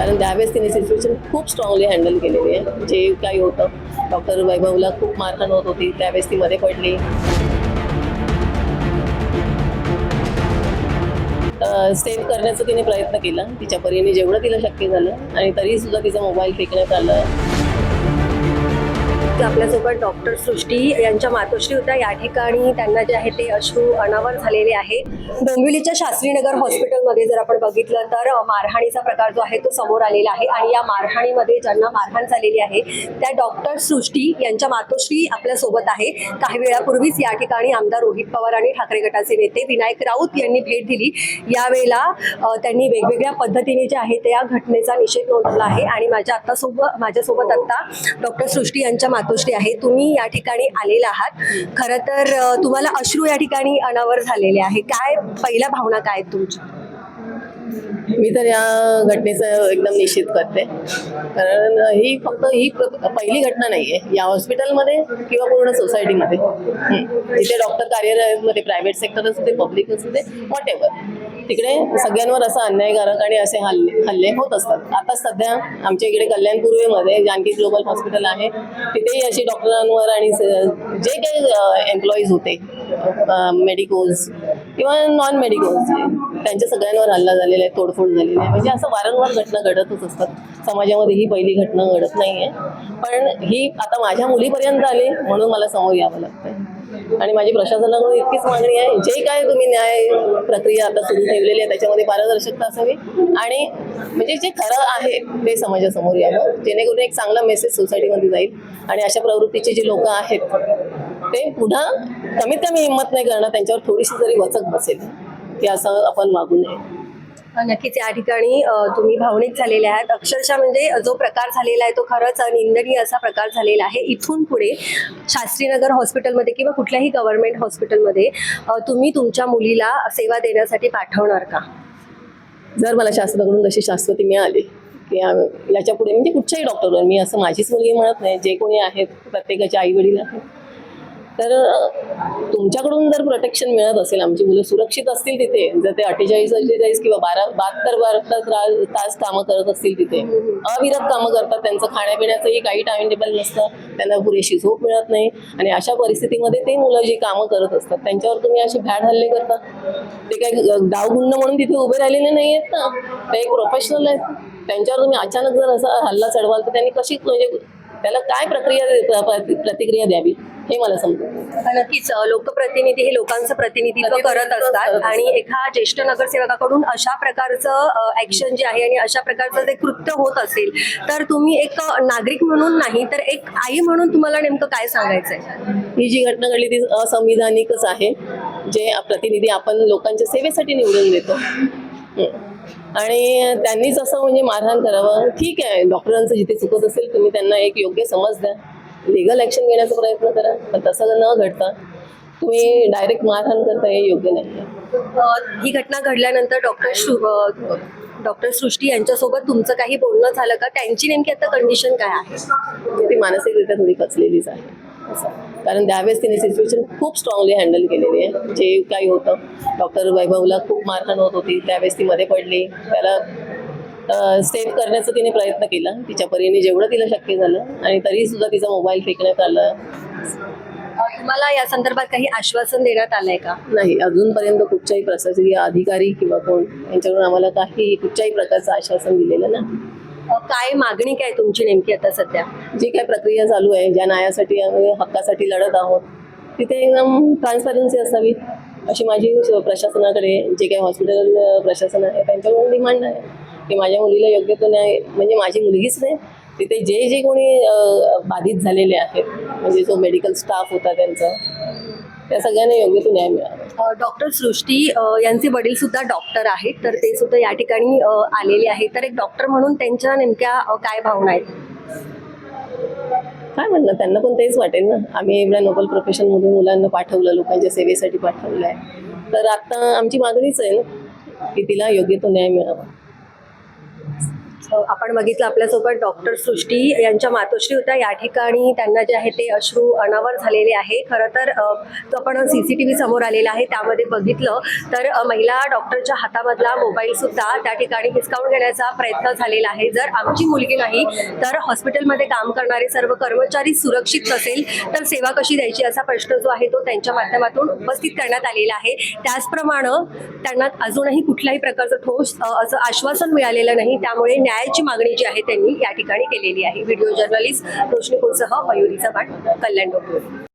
कारण त्यावेळेस तिने सिच्युएशन खूप स्ट्रॉंगली हँडल केलेली आहे. जे काही होतं, डॉक्टर वैभवला खूप मारहाण होत होती, त्यावेळेस ती मध्ये पडली. सेव्ह करण्याचा तिने प्रयत्न केला तिच्या परीने जेवढं तिला शक्य झालं, आणि तरी सुद्धा तिचा मोबाईल फेकण्यात आला. आपल्यासोबत डॉक्टर सृष्टी यांच्या मातोश्री होत्या. या ठिकाणी त्यांना जे आहे ते अश्रू अनावर झालेले आहे. डोंबिवलीच्या शास्त्रीनगर हॉस्पिटलमध्ये जर आपण बघितलं तर मारहाणीचा प्रकार जो आहे तो समोर आलेला आहे, आणि या मारहाणीमध्ये ज्यांना मारहाण झालेली आहे त्या डॉक्टर सृष्टी यांच्या मातोश्री आपल्यासोबत आहे. काही वेळापूर्वीच या ठिकाणी आमदार रोहित पवार आणि ठाकरे गटाचे नेते विनायक राऊत यांनी भेट दिली. यावेळेला त्यांनी वेगवेगळ्या पद्धतीने जे आहे त्या घटनेचा निषेध नोंदवला आहे. आणि माझ्यासोबत आता डॉक्टर सृष्टी यांच्या मातोश्री आहे. तुम्ही या ठिकाणी आलेला आहात. खरं तर तुम्हाला अश्रू या ठिकाणी अनावर झालेले आहे. काय पहिल्या भावना काय आहेत तुमच्या? मी तर या घटनेचा एकदम निषेध करते, कारण ही फक्त पहिली घटना नाही आहे या हॉस्पिटलमध्ये किंवा पूर्ण सोसायटीमध्ये. जिथे डॉक्टर कार्यरत मध्ये, प्रायव्हेट सेक्टर असू दे, पब्लिक असू दे, वॉट एव्हर, तिकडे सगळ्यांवर असा अन्यायकारक आणि असे हल्ले होत असतात. आता सध्या आमच्या इकडे कल्याणपूर्वेमध्ये जानकी ग्लोबल हॉस्पिटल आहे, तिथेही अशी डॉक्टरांवर आणि जे काही एम्प्लॉईज होते, मेडिकोज किंवा नॉन मेडिकोज, त्यांच्या सगळ्यांवर हल्ला झालेला आहे, तोडफोड झालेली आहे. म्हणजे असं वारंवार घटना घडतच असतात समाजामध्ये. ही पहिली घटना घडत नाही आहे, पण ही आता माझ्या मुलीपर्यंत आली म्हणून मला समोर यावं लागतं. आणि माझी प्रशासनाकडून इतकीच मागणी आहे, जे काय तुम्ही न्याय प्रक्रिया आता सुरू ठेवलेली आहे त्याच्यामध्ये पारदर्शकता असावी, आणि म्हणजे जे खरं आहे ते समाजासमोर यावं, जेणेकरून एक चांगला मेसेज सोसायटीमध्ये जाईल. आणि अशा प्रवृत्तीचे जे लोक आहेत ते पुन्हा कमीत कमी हिंमत नाही करणार, त्यांच्यावर थोडीशी जरी वचक बसेल की असं आपण वागू नये. नक्कीच या ठिकाणी तुम्ही भावनिक झालेले आहात. अक्षरशः म्हणजे जो प्रकार झालेला आहे तो खरंच निंदनीय असा प्रकार झालेला आहे. इथून पुढे शास्त्रीनगर हॉस्पिटलमध्ये किंवा कुठल्याही गव्हर्नमेंट हॉस्पिटलमध्ये तुम्ही तुमच्या मुलीला सेवा देण्यासाठी पाठवणार का? जर मला शासनाकडून तशी शाश्वती मिळाली की याच्या पुढे, म्हणजे कुठच्याही डॉक्टरवर, मी असं माझीच मुलगी म्हणत नाही, जे कोणी आहेत प्रत्येकाचे आई वडील आहेत, तर तुमच्याकडून जर प्रोटेक्शन मिळत असेल, आमची मुलं सुरक्षित असतील तिथे, जर ते 48 किंवा 72 तास कामं करत असतील, तिथे अविरत कामं करतात, त्यांचं खाण्यापिण्याचंही काही टाइम टेबल नसतं, त्यांना पुरेशी झोप मिळत नाही, आणि अशा परिस्थितीमध्ये ते मुलं जी कामं करत असतात त्यांच्यावर तुम्ही असे भ्याड हल्ले करता. ते काही डावगुंड म्हणून तिथे उभे राहिलेले नाही आहेत ना, ते एक प्रोफेशनल आहेत. त्यांच्यावर तुम्ही अचानक जर असा हल्ला चढवाल तर त्यांनी कशी, म्हणजे त्याला काय प्रतिक्रिया द्यावी हे मला समजतं. नक्कीच लोकप्रतिनिधी हे लोकांचं प्रतिनिधित्व करत असतात, आणि एका ज्येष्ठ नगरसेवकाकडून अशा प्रकारचं ऍक्शन जे आहे आणि अशा प्रकारचं जे कृत्य होत असेल तर तुम्ही एक नागरिक म्हणून नाही तर एक आई म्हणून तुम्हाला नेमकं काय सांगायचंय? ही जी घटना घडली ती असंविधानिकच आहे. जे प्रतिनिधी आपण लोकांच्या सेवेसाठी निवडून देतो, आणि त्यांनीच असं म्हणजे मारहाण करावं. ठीक आहे, डॉक्टरांचं जिथे चुकत असेल तुम्ही त्यांना एक योग्य समज द्या, लिगल ॲक्शन घेण्याचा प्रयत्न करा, पण तसं न घडता तुम्ही डायरेक्ट मारहाण करता हे योग्य नाही आहे. ही घटना घडल्यानंतर डॉक्टर सृष्टी यांच्यासोबत तुमचं काही बोलणं झालं का? त्यांची नेमकी आता कंडिशन काय आहे? ती मानसिकरित्या थोडी खचलेलीच आहे असं, कारण त्यावेळेस तिने सिच्युएशन खूप स्ट्रॉंगली हँडल केलेली आहे. जे काही होतं, डॉक्टर वैभवला खूप मारहाण होत होती, त्यावेळेस ती मध्ये पडली, त्याला सेव्ह करण्याचा तिने प्रयत्न केला तिच्या परीने जेवढं तिला शक्य झालं, आणि तरी सुद्धा तिचा मोबाईल फेकण्यात आला. तुम्हाला या संदर्भात काही आश्वासन देण्यात आलंय का? नाही, अजूनपर्यंत कुठच्याही प्रशासकीय अधिकारी किंवा कोण यांच्याकडून आम्हाला काही कुठच्याही प्रकारचं आश्वासन दिलेलं नाही. काय मागणी काय तुमची नेमकी आता सध्या? जी काय प्रक्रिया चालू आहे, ज्या न्यायासाठी आम्ही हक्कासाठी लढत आहोत, तिथे एकदम ट्रान्सपरन्सी असावी अशी माझी प्रशासनाकडे, जे काही हॉस्पिटल प्रशासन आहे त्यांच्याकडून डिमांड आहे की माझ्या मुलीला योग्य तो न्याय, म्हणजे माझी मुलगीच नाही, तिथे जे कोणी बाधित झालेले आहेत, म्हणजे जो मेडिकल स्टाफ होता त्यांचा, त्या सगळ्यांना योग्य तो न्याय मिळाला. डॉक्टर सृष्टी यांचे वडील सुद्धा डॉक्टर आहेत, तर ते सुद्धा या ठिकाणी आलेले आहेत. तर एक डॉक्टर म्हणून त्यांच्या नेमक्या काय भावना आहेत? काय म्हणणं, त्यांना पण तेच वाटेल ना, आम्ही एवढ्या नोबल प्रोफेशनमधून मुलांना पाठवलं, लोकांच्या सेवेसाठी पाठवलं आहे, तर आता आमची मागणीच आहे ना की तिला योग्य तो न्याय मिळावा. आपण बघितलं आपल्यासोबत डॉक्टर सृष्टी यांच्या मातोश्री होत्या. या ठिकाणी त्यांना जे आहे ते अश्रू अनावर झालेले आहे. खरं तर तो आपण CCTV समोर आलेला आहे त्यामध्ये बघितलं तर महिला डॉक्टरच्या हातामधला मोबाईल सुद्धा त्या ठिकाणी हिसकावून घेण्याचा प्रयत्न झालेला आहे. जर आमची मुलगी नाही तर हॉस्पिटलमध्ये काम करणारे सर्व कर्मचारी सुरक्षित नसेल तर सेवा कशी द्यायची असा प्रश्न जो आहे तो त्यांच्या माध्यमातून उपस्थित करण्यात आलेला आहे. त्याचप्रमाणे त्यांना अजूनही कुठल्याही प्रकारचं ठोस असं आश्वासन मिळालेलं नाही. त्यामुळे न्यायाची मागणी जी आहे त्यांनी या ठिकाणी केलेली आहे. व्हिडिओ जर्नलिस्ट रोशनी कुलसह मयुरी चव्हाण, कल्याण डोंबिवली.